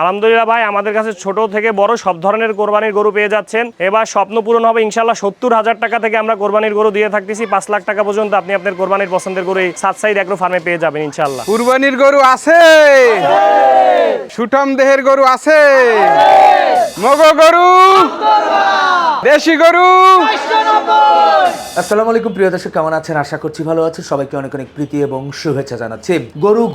আলহামদুলিল্লাহ ভাই, আমাদের কাছে ছোট থেকে বড় সব ধরনের কোরবানির গরু পেয়ে যাচ্ছেন। এবার স্বপ্ন পূরণ হবে ইনশাল্লাহ। 70,000 টাকা থেকে আমরা কোরবানির গরু দিয়ে থাকতেছি। 5 লাখ টাকা পর্যন্ত আপনি আপনার কোরবানির পছন্দের গরু এই সাতসাইড এগ্রো ফার্মে পেয়ে যাবেন ইনশাল্লাহ। কুরবানির গরু আছে, সুঠাম দেহের গরু আছে, মগো গরু, দেশি গরু। আসসালামু আলাইকুম প্রিয় দর্শক, কেমন আছেন? আশা করছি ভালো আছেন। সবাইকে অনেক অনেক প্রীতি এবং শুভেচ্ছা জানাচ্ছি।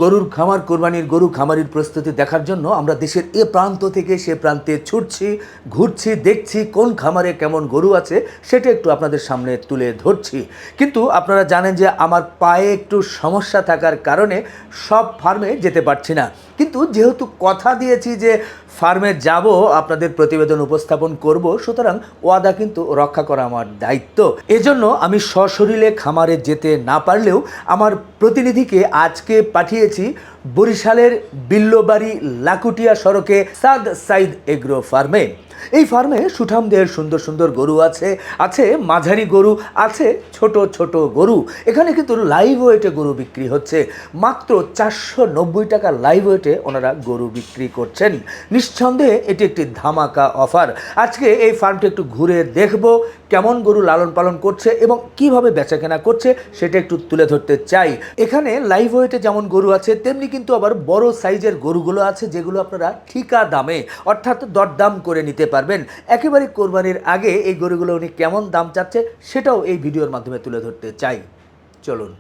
গরুর খামার, কোরবানির গরু খামারির প্রস্তুতি দেখার জন্য আমরা দেশের এ প্রান্ত থেকে সে প্রান্তে ছুটছি, ঘুরছি, দেখছি কোন খামারে কেমন গরু আছে সেটা একটু আপনাদের সামনে তুলে ধরছি। কিন্তু আপনারা জানেন যে আমার পায়ে একটু সমস্যা থাকার কারণে সব ফার্মে যেতে পারছি না। কিন্তু যেহেতু কথা দিয়েছি যে ফার্মে যাব, আপনাদের প্রতিবেদন উপস্থাপন করব, সুতরাং ওয়াদা কিন্তু রক্ষা করা আমার দায়িত্ব। এজন্য আমি সশরীরে খামারে যেতে না পারলেও আমার প্রতিনিধিকে আজকে পাঠিয়েছি বরিশালের বিল্লবাড়ি লাকুটিয়া সড়কে সাদ সাইদ এগ্রো ফার্মে। এই ফার্মে সুঠাম দেহের সুন্দর সুন্দর গরু আছে মাঝারি গরু, আছে ছোট ছোট গরু। এখানে কিন্তু লাইভ ওয়েটে গরু বিক্রি হচ্ছে। মাত্র 490 টাকা লাইভ ওয়েটে ওনারা গরু বিক্রি করছেন। নিঃসন্দেহে এটি একটি ধামাকা অফার। আজকে এই ফার্মটি একটু ঘুরে দেখব, কেমন গরু লালন পালন করছে এবং কিভাবে বেচাকেনা করছে সেটা একটু তুলে ধরতে চাই। এখানে লাইভ ওয়েটে যেমন গরু আছে, তেমনি কিন্তু আবার বড় সাইজের গরুগুলো আছে, যেগুলো আপনারা ঠিকা দামে অর্থাৎ দরদাম করে নিতে পারবেন। একেবারে কোরবানির আগে এই গরুগুলো উনি কেমন দাম চাচ্ছে সেটাও এই ভিডিওর মাধ্যমে তুলে ধরতে চাই। চলুন।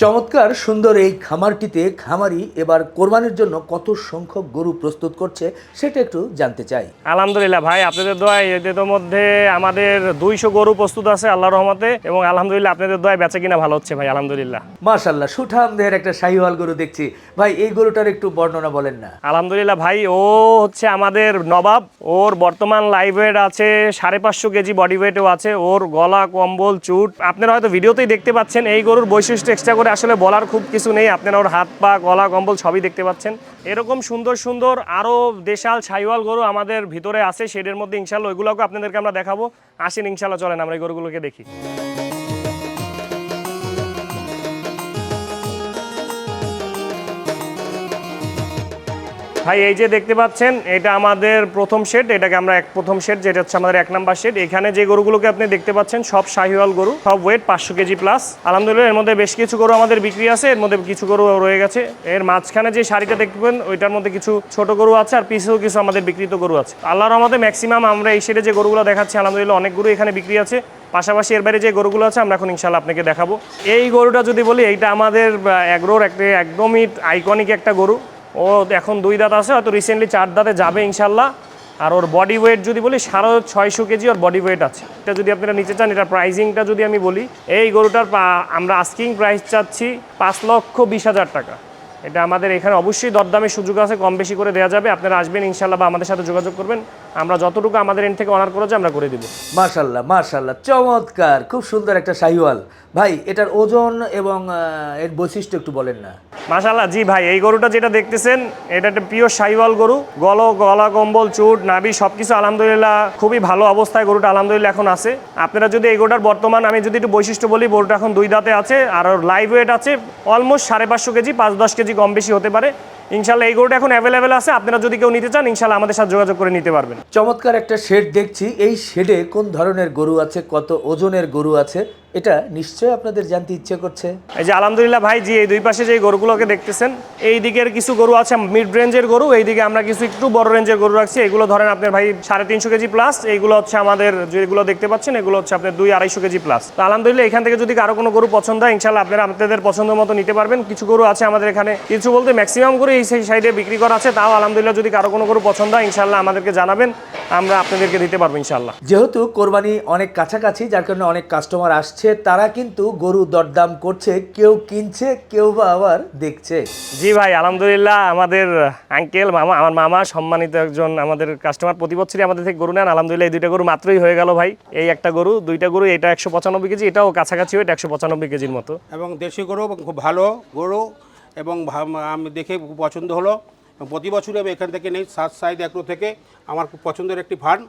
চমৎকার সুন্দর এই খামারটিতে খামারি এবার কোরবানির জন্য কত সংখ্যক গরু প্রস্তুত করছে সেটা একটু জানতে চাই। আলহামদুলিল্লাহ ভাই, আপনাদের দোয়ায় এদের মধ্যে আমাদের 200 গরু প্রস্তুত আছে আল্লাহর রহমতে, এবং আলহামদুলিল্লাহ আপনাদের দোয়ায় বেচা কিনা ভালো হচ্ছে ভাই আলহামদুলিল্লাহ। মাশাআল্লাহ, সুঠাম দেহের একটা শাহিওয়াল গরু দেখছি। ভাই এই গরুটার একটু বর্ণনা বলেন না। আলহামদুলিল্লাহ ভাই, ও হচ্ছে আমাদের নবাব। ওর বর্তমান লাইভ ওয়েট আছে 550 কেজি, বডি ওয়েটও আছে। ওর গলা, কম্বল, চুট আপনারা হয়তো ভিডিওতেই দেখতে পাচ্ছেন। এই গরুর বৈশিষ্ট্য এক্সট্রা করে আসলে বলার খুব কিছু নেই। আপনারা ওর হাত পা, গলা, কম্বল সবই দেখতে পাচ্ছেন। এরকম সুন্দর সুন্দর আরও দেশাল ছাইওয়াল গরু আমাদের ভিতরে আছে শেডের মধ্যে ইনশাল্লাহ। ওইগুলোকে আপনাদেরকে আমরা দেখাবো। আসেন ইনশাল্লাহ, চলেন আমরা এই গরুগুলোকে দেখি। ভাই এই যে দেখতে পাচ্ছেন, এটা আমাদের প্রথম শেড। এটাকে আমরা প্রথম শেড, যেটা হচ্ছে আমাদের 1 নাম্বার শেড। এখানে যে গরুগুলোকে আপনি দেখতে পাচ্ছেন সব শাহিওয়াল গরু, সব ওয়েট 500 কেজি প্লাস। আলহামদুলিল্লাহ এর মধ্যে বেশ কিছু গরু আমাদের বিক্রি আছে, এর মধ্যে কিছু গরু রয়ে গেছে। এর মাঝখানে যে শাড়িটা দেখবেন ওইটার মধ্যে কিছু ছোট গরু আছে, আর পিছেও কিছু আমাদের বিক্রিত গরু আছে। আল্লাহর রহমতে ম্যাক্সিমাম আমরা এই শেডে যে গরুগুলো দেখাচ্ছি আলহামদুলিল্লাহ অনেক গরু এখানে বিক্রি আছে। পাশাপাশি এর বাইরে যে গরুগুলো আছে আমরা এখন ইনশাল্লাহ আপনাকে দেখাবো। এই গরুটা যদি বলি, এইটা আমাদের এগ্রোর একদমই আইকনিক একটা গরু। ও এখন 2 দাঁত আছে, হয়তো রিসেন্টলি 4 দাঁতে যাবে ইনশাল্লাহ। আর ওর বডি ওয়েট যদি বলি 650 কেজি ওর বডি ওয়েট আছে। এটা যদি আপনারা নিতে চান, এটার প্রাইসিংটা যদি আমি বলি, এই গরুটার আমরা আস্কিং প্রাইস চাচ্ছি 5,20,000 টাকা। এটা আমাদের এখানে অবশ্যই দরদামের সুযোগ আছে, কম বেশি করে দেওয়া যাবে। আপনারা আসবেন ইনশাল্লাহ বা আমাদের সাথে যোগাযোগ করবেন, আমরা যতটুকু আমাদের এন্ড থেকে অনার করা যায় আমরা করে দিব। মাশাআল্লাহ মাশাআল্লাহ, চমৎকার, খুব সুন্দর একটা শাহিওয়াল। ভাই এটার ওজন এবং এর বৈশিষ্ট্য একটু বলেন না। মাশাআল্লাহ, জি ভাই, এই গরুটা যেটা দেখতেছেন এটা একটা পিওর শাহিওয়াল গরু। গলা, কম্বল, চুট, নাভি সবকিছু আলহামদুলিল্লাহ খুবই ভালো অবস্থায় গরুটা আলহামদুলিল্লাহ এখন আছে। আপনারা যদি এই গরুটার বর্তমান আমি যদি একটু বৈশিষ্ট্য বলি, গরুটা এখন 2 দাঁতে আছে, আর ওর লাইভ ওয়েট আছে অলমোস্ট 550 কেজি, 5-10 কেজি কম বেশি হতে পারে ইনশাল্লাহ। এই গরুটা এখন অ্যাভেলেবেল আছে, আপনারা যদি কেউ নিতে চান ইনশাল্লাহ আমাদের সাথে যোগাযোগ করে নিতে পারবেন। চমৎকার একটা শেড দেখছি। এই শেডে কোন ধরনের গরু আছে, কত ওজনের গরু আছে, এটা নিশ্চয়ই আপনাদের জানতে ইচ্ছে করছে। এই যে আলহামদুলিল্লাহ ভাই, জি এই দুই পাশে যে গরুগুলোকে দেখতেছেন, এই দিকের কিছু গরু আছে মিড রেঞ্জের গরু, এই দিকে আমরা কিছু একটু বড় রেঞ্জের গরু রাখছি। এগুলো ধরেন আপনার ভাই 350 কেজি প্লাস। এইগুলো হচ্ছে আমাদের যেগুলো দেখতে পাচ্ছেন এগুলো হচ্ছে আপনার 200-250 কেজি প্লাস। তো আলহামদুলিল্লাহ এখান থেকে যদি কারো কোনো গরু পছন্দ হয় ইনশাল্লাহ আপনারা আপনাদের পছন্দ মতো নিতে পারবেন। কিছু গরু আছে আমাদের এখানে, কিছু বলতে ম্যাক্সিমাম গরু এই সাইডে বিক্রি করা আছে। তাও আলহামদুলিল্লাহ যদি কারো কোনো গরু পছন্দ হয় ইনশাল্লাহ আমাদেরকে জানাবেন, আমরা আপনাদেরকে দিতে পারবো ইনশাল্লাহ। যেহেতু কোরবানি অনেক কাছাকাছি, যার কারণে অনেক কাস্টমার আসছে, তারা কিন্তু গরু দরদাম করছে, কেউ কিনছে, কেউ বা আবার দেখছে। জি ভাই আলহামদুলিল্লাহ, আমাদের আঙ্কেল মামা, আমার মামা সম্মানিত একজন আমাদের কাস্টমার, প্রতি বছরই আমাদের থেকে গরু নেন। আলহামদুলিল্লাহ এই 2টা গরু মাত্রই হয়ে গেল ভাই। এই একটা গরু, 2টা গরু, এটা 195 কেজি, এটাও কাছাকাছি ওয়েট 195 কেজির মতো। এবং দেশি গরু খুব ভালো গরু, এবং আমি দেখে খুব পছন্দ হলো। প্রতি বছরই আমি এখান থেকে নেই, সাত সাইড এগ্রো থেকে। আমার খুব পছন্দের একটি ফার্ম,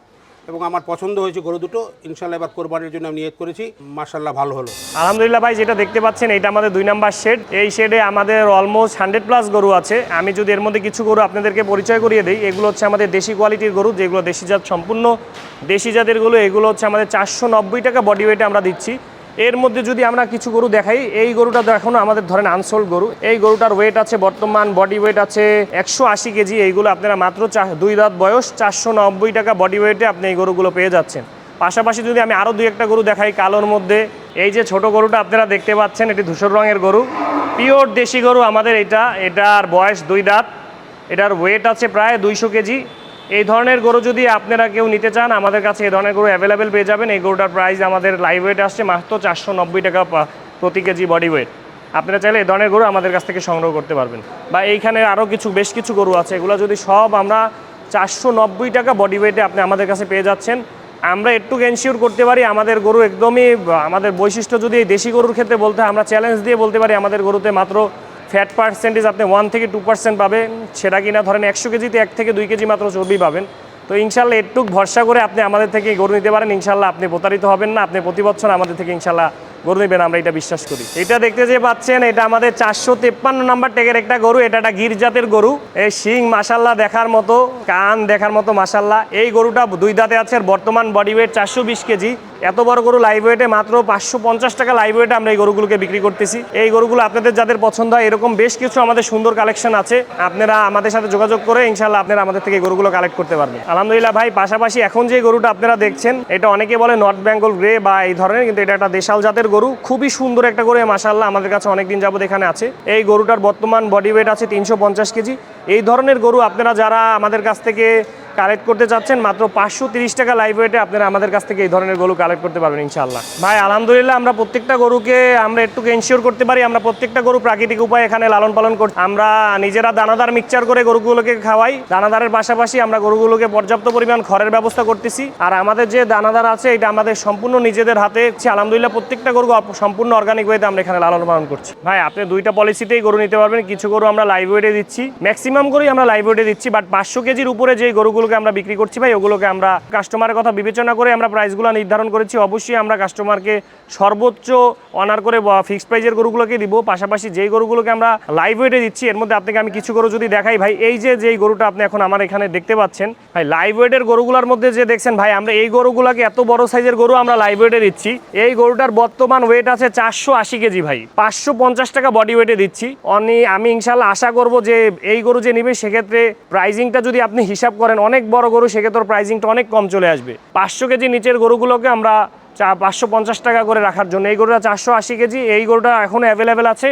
এবং আমার পছন্দ হয়েছে গরু দুটো। ইনশাল্লাহ এবার কোরবানির জন্য আমি নিয়ত করেছি, মাশাল্লাহ ভালো হলো। আলহামদুলিল্লাহ ভাই, যেটা দেখতে পাচ্ছেন এটা আমাদের 2 নাম্বার শেড। এই শেডে আমাদের অলমোস্ট 100+ গরু আছে। আমি যদি এর মধ্যে কিছু গরু আপনাদেরকে পরিচয় করিয়ে দিই, এগুলো হচ্ছে আমাদের দেশি কোয়ালিটির গরু, যেগুলো দেশি জাত, সম্পূর্ণ দেশি জাতের গরু। এগুলো হচ্ছে আমাদের 490 টাকা বডি ওয়েটে আমরা দিচ্ছি। এর মধ্যে যদি আমরা কিছু গরু দেখাই, এই গরুটা তো এখনো আমাদের ধরেন আনসোল্ড গরু। এই গরুটার ওয়েট আছে, বর্তমান বডি ওয়েট আছে 180 কেজি। এইগুলো আপনারা মাত্র 2 দাঁত বয়স 490 টাকা বডি ওয়েটে আপনি এই গরুগুলো পেয়ে যাচ্ছেন। পাশাপাশি যদি আমি আরও 2-1টা গরু দেখাই কালোর মধ্যে, এই যে ছোট গরুটা আপনারা দেখতে পাচ্ছেন, এটি ধূসর রঙের গরু, পিওর দেশি গরু আমাদের এটার বয়স 2 দাঁত, এটার ওয়েট আছে প্রায় 200 কেজি। এই ধরনের গরু যদি আপনারা কেউ নিতে চান, আমাদের কাছে এই ধরনের গরু অ্যাভেলেবেল পেয়ে যাবেন। এই গরুটার প্রাইস আমাদের লাইভ ওয়েট আসছে মাত্র 490 টাকা প্রতি কেজি বডি ওয়েট। আপনারা চাইলে এই ধরনের গরু আমাদের কাছ থেকে সংগ্রহ করতে পারবেন। বা এইখানে আরও বেশ কিছু গরু আছে, এগুলো যদি সব আমরা 490 টাকা বডি ওয়েটে আপনি আমাদের কাছে পেয়ে যাচ্ছেন। আমরা একটু এনশিওর করতে পারি আমাদের গরু একদমই, আমাদের বৈশিষ্ট্য যদি এই দেশি গরুর ক্ষেত্রে বলতে হয়, আমরা চ্যালেঞ্জ দিয়ে বলতে পারি আমাদের গরুতে মাত্র ফ্যাট পার্সেন্টেজ আপনি 1 থেকে 2% পাবেন। সেটা কিনা ধরেন 100 কেজিতে 1 থেকে 2 কেজি মাত্র চর্বি পাবেন। তো ইনশাল্লাহ একটু ভরসা করে আপনি আমাদের থেকে গরু নিতে পারেন। ইনশাল্লাহ আপনি প্রতারিত হবেন না, আপনি প্রতি বছর আমাদের থেকে ইনশাল্লাহ গরু নেবেন, আমরা এটা বিশ্বাস করি। এটা দেখতে যে পাচ্ছেন, এটা আমাদের 453 নাম্বার ট্যাগের একটা গরু। এটা একটা গির জাতের গরু। এই শিং মাশাল্লাহ দেখার মতো, কান দেখার মতো মাশাল্লাহ। এই গরুটা 2 দাঁতে আছে, বর্তমান বডি ওয়েট 420 কেজি। এত বড় গরু লাইভ ওয়েটে মাত্র 550 টাকা লাইভ ওয়েটে আমরা এই গরুগুলোকে বিক্রি করতেছি। এই গরুগুলো আপনাদের যাদের পছন্দ হয়, এরকম বেশ কিছু আমাদের সুন্দর কালেকশন আছে। আপনারা আমাদের সাথে যোগাযোগ করে ইনশাল্লাহ আপনারা আমাদের থেকে গরুগুলো কালেক্ট করতে পারবেন। আলহামদুলিল্লাহ ভাই, পাশাপাশি এখন যে গরুটা আপনারা দেখছেন, এটা অনেকে বলে নর্থ বেঙ্গল গ্রে বা এই ধরনের, কিন্তু এটা একটা দেশাল জাতের গরু। খুবই সুন্দর একটা গরু, মাশাআল্লাহ আমাদের কাছে অনেকদিন যাবত এখানে আছে। এই গরুটার বর্তমান বডি ওয়েট আছে 350 কেজি। এই ধরনের গরু আপনারা যারা আমাদের কাছ থেকে কালেক্ট করতে চাচ্ছেন, মাত্র 530 টাকা লাইভ ওয়েটে আপনারা আমাদের কাছ থেকে এই ধরনের গরু কালেক্ট করতে পারবেন ইনশাআল্লাহ। ভাই আলহামদুলিল্লাহ, আমরা প্রত্যেকটা গরুকে আমরা একটু এনশিওর করতে পারি, আমরা প্রত্যেকটা গরু প্রাকৃতিক উপায়ে এখানে লালন পালন করি। আমরা নিজেরা দানাদার মিক্সচার করে গরুগুলোকে খাওয়াই। দানাদারের পাশাপাশি আমরা গরুগুলোকে পর্যাপ্ত পরিমাণ খড়ের ব্যবস্থা করতেছি। আর আমাদের যে দানাদার আছে, এটা আমাদের সম্পূর্ণ নিজেদের হাতে। আলহামদুলিল্লাহ প্রত্যেকটা গরু সম্পূর্ণ অর্গানিক ওয়েতে আমরা এখানে লালন পালন করছি। ভাই আপনি 2টা পলিসিতেই গরু নিতে পারবেন। কিছু গরু আমরা লাইভ ওয়েটে দিচ্ছি, ম্যাক্সিমাম গরুই আমরা লাইভ ওয়েটে দিচ্ছি, বাট 500 কেজির উপরে যে গরুগুলোকে আমরা বিক্রি করছি ভাই, ওগুলোকে আমরা কাস্টমারের কথা বিবেচনা করে আমরা প্রাইসগুলো নির্ধারণ করেছি। অবশ্যই আমরা কাস্টমারকে সর্বোচ্চ অনার করে ফিক্সড প্রাইজের গরুগুলোকে দিব। পাশাপাশি যেই গরুগুলোকে আমরা লাইভ ওয়েটে দিচ্ছি, এর মধ্যে আপনাকে আমি কিছু গরু যদি দেখাই ভাই, এই যেই গরুটা আপনি এখন আমার এখানে দেখতে পাচ্ছেন ভাই, লাইভ ওয়েটের গরুগুলোর মধ্যে যে দেখছেন ভাই, আমরা এই গরুগুলোকে, এত বড় সাইজের গরু আমরা লাইভ ওয়েটে দিচ্ছি। এই গরুটার বর্তমান ওয়েট আছে 480 কেজি ভাই, 550 টাকা বডি ওয়েটে দিচ্ছি। আমি ইনশাল্লাহ আশা করব যে এই গরু যে নিবে, সেক্ষেত্রে প্রাইজিংটা যদি আপনি হিসাব করেন, অনেক বড় গরু, সেক্ষেত্রে প্রাইজিংটা অনেক কম চলে আসবে। 500 কেজি নিচের গরুগুলোকে আমরা 550 টাকা করে রাখার জন্য, এই গরুটা 480 কেজি, এই গরুটা এখনও অ্যাভেলেবেল আছে।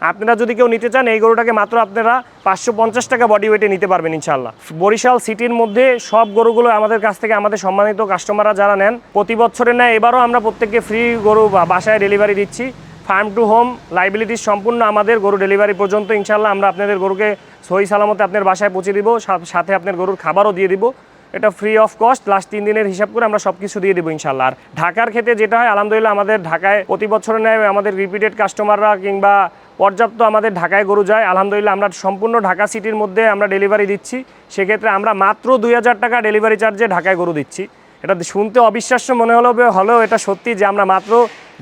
আপনারা যদি কেউ নিতে চান, এই গরুটাকে মাত্র আপনারা 550 টাকা বডি ওয়েটে নিতে পারবেন ইনশাল্লাহ। বরিশাল সিটির মধ্যে সব গরুগুলো আমাদের কাছ থেকে আমাদের সম্মানিত কাস্টমাররা যারা নেন, প্রতি বছরে নেয়, এবারও আমরা প্রত্যেককে ফ্রি গরু বাসায় ডেলিভারি দিচ্ছি। ফার্ম টু হোম লাইবিলিটি সম্পূর্ণ আমাদের, গরু ডেলিভারি পর্যন্ত ইনশাল্লাহ আমরা আপনাদের গরুকে সহি সালামতে আপনার বাসায় পৌঁছে দিব, সাথে আপনার গরুর খাবারও দিয়ে দিব। এটা ফ্রি অফ কস্ট, লাস্ট 3 দিনের হিসাব করে আমরা সব কিছু দিয়ে দেবো ইনশাল্লাহ। আর ঢাকার ক্ষেত্রে যেটা হয়, আলহামদুলিল্লাহ আমাদের ঢাকায় প্রতি বছরে নেয় আমাদের রিপিটেড কাস্টমাররা, কিংবা পর্যাপ্ত আমাদের ঢাকায় গরু যায়। আলহামদুলিল্লাহ আমরা সম্পূর্ণ ঢাকা সিটির মধ্যে আমরা ডেলিভারি দিচ্ছি। সেক্ষেত্রে আমরা মাত্র 2000 টাকা ডেলিভারি চার্জে ঢাকায় গরু দিচ্ছি। এটা শুনতে অবিশ্বাস্য মনে হলেও এটা সত্যি যে আমরা মাত্র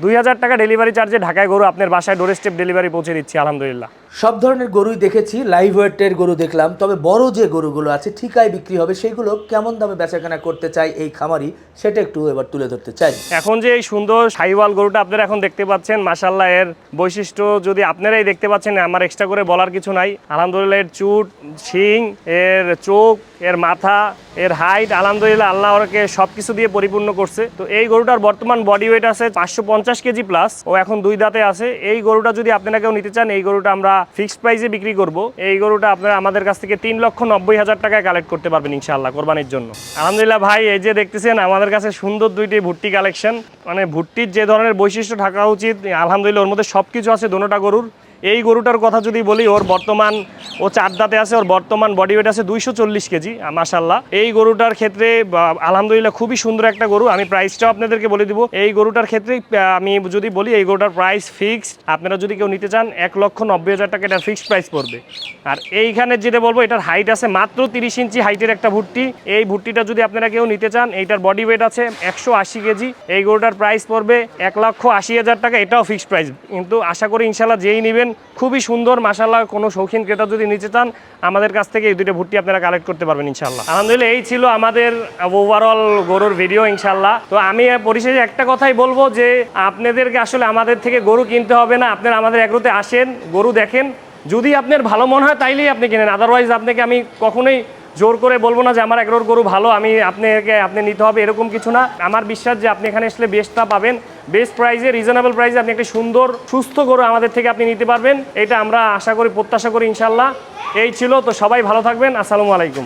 2000 টাকা ডেলিভারি চার্জে ঢাকায় গরু আপনার বাসায় ডোর স্টেপ ডেলিভারি পৌঁছে দিচ্ছি আলহামদুলিল্লাহ। সব ধরনের গরুই দেখেছি, লাইভ ওয়েটের গরু দেখলাম, তবে বড় যে গরুগুলো আছে ঠিকায় বিক্রি হবে, সেগুলো কেমন দামে বেচাকেনা করতে চাই এই খামারি, সেটা একটু এবার তুলে ধরতে চাই। এখন যে এই সুন্দর শাহিওয়াল গরুটা আপনারা এখন দেখতে পাচ্ছেন, মাশাআল্লাহ এর বৈশিষ্ট্য যদি আপনারাই দেখতে পাচ্ছেন, আমার এক্সট্রা করে বলার কিছু নাই। আলহামদুলিল্লাহ এর চুট, শিং, এর চোখ, এর মাথা, এর হাইট, আলহামদুলিল্লাহ আল্লাহ ওকে সব কিছু দিয়ে পরিপূর্ণ করছে। তো এই গরুটার বর্তমান বডি ওয়েট আছে 550 কেজি প্লাস, ও এখন 2 দাঁতে আছে। এই গরুটা যদি আপনারা কেউ নিতে চান, এই গরুটা আমরা ফিক্সড প্রাইসে বিক্রি করব। এই গরুটা আপনারা আমাদের কাছ থেকে 3,90,000 টাকায় কালেক্ট করতে পারবেন ইনশাআল্লাহ কোরবানির জন্য। আলহামদুলিল্লাহ ভাই, এই যে দেখতেছেন আমাদের কাছে সুন্দর 2টি ভুট্টি কালেকশন, মানে ভুট্টির যে ধরনের বৈশিষ্ট্য থাকা উচিত, আলহামদুলিল্লাহ ওর মধ্যে সব কিছু আছে দোনোটা গরুর। এই গরুটার কথা যদি বলি, ওর বর্তমান ও 4 দাঁতে আছে, ওর বর্তমান বডি ওয়েট আছে 240 কেজি মাশাল্লাহ। এই গরুটার ক্ষেত্রে আলহামদুলিল্লাহ খুবই সুন্দর একটা গরু। আমি প্রাইসটাও আপনাদেরকে বলে দিব। এই গরুটার ক্ষেত্রে আমি যদি বলি, এই গরুটার প্রাইস ফিক্সড। আপনারা যদি কেউ নিতে চান 1,90,000 টাকা এটার ফিক্সড প্রাইস পড়বে। আর এইখানে যেটা বলবো, এটার হাইট আছে মাত্র 30 ইঞ্চি হাইটের একটা ভুট্টি। এই ভুট্টিটা যদি আপনারা কেউ নিতে চান, এইটার বডি ওয়েট আছে 180 কেজি। এই গরুটার প্রাইস পড়বে 1,80,000 টাকা, এটাও ফিক্সড প্রাইস। কিন্তু আশা করি ইনশাল্লাহ যেই নেবেন খুবই সুন্দর মাশাল্লাহ। কোনো শৌখিন ক্রেতা যদি নিতে চান, আমাদের কাছ থেকে এই দুটো ভুট্টি আপনারা কালেক্ট করতে পারবেন ইনশাল্লাহ। আলহামদুলিল্লাহ এই ছিল আমাদের ওভারঅল গরুর ভিডিও ইনশাল্লাহ। তো আমি পরিশেষে একটা কথাই বলবো যে আপনাদেরকে আসলে আমাদের থেকে গরু কিনতে হবে না, আপনারা আমাদের এগ্রোতে আসেন, গরু দেখেন, যদি আপনার ভালো মনে হয় তাইলেই আপনি কিনেন। আদারওয়াইজ আপনাকে আমি কখনোই জোর করে বলবো না যে আমার এগ্রোর গরু ভালো, আপনি নিতে হবে, এরকম কিছু না। আমার বিশ্বাস যে আপনি এখানে আসলে বেস্টটা পাবেন, বেস্ট প্রাইসে, রিজনেবল প্রাইসে আপনি একটা সুন্দর সুস্থ গরু আমাদের থেকে আপনি নিতে পারবেন। এটা আমরা আশা করি, প্রত্যাশা করি ইনশাল্লাহ। এই ছিল। তো সবাই ভালো থাকবেন। আসসালামু আলাইকুম।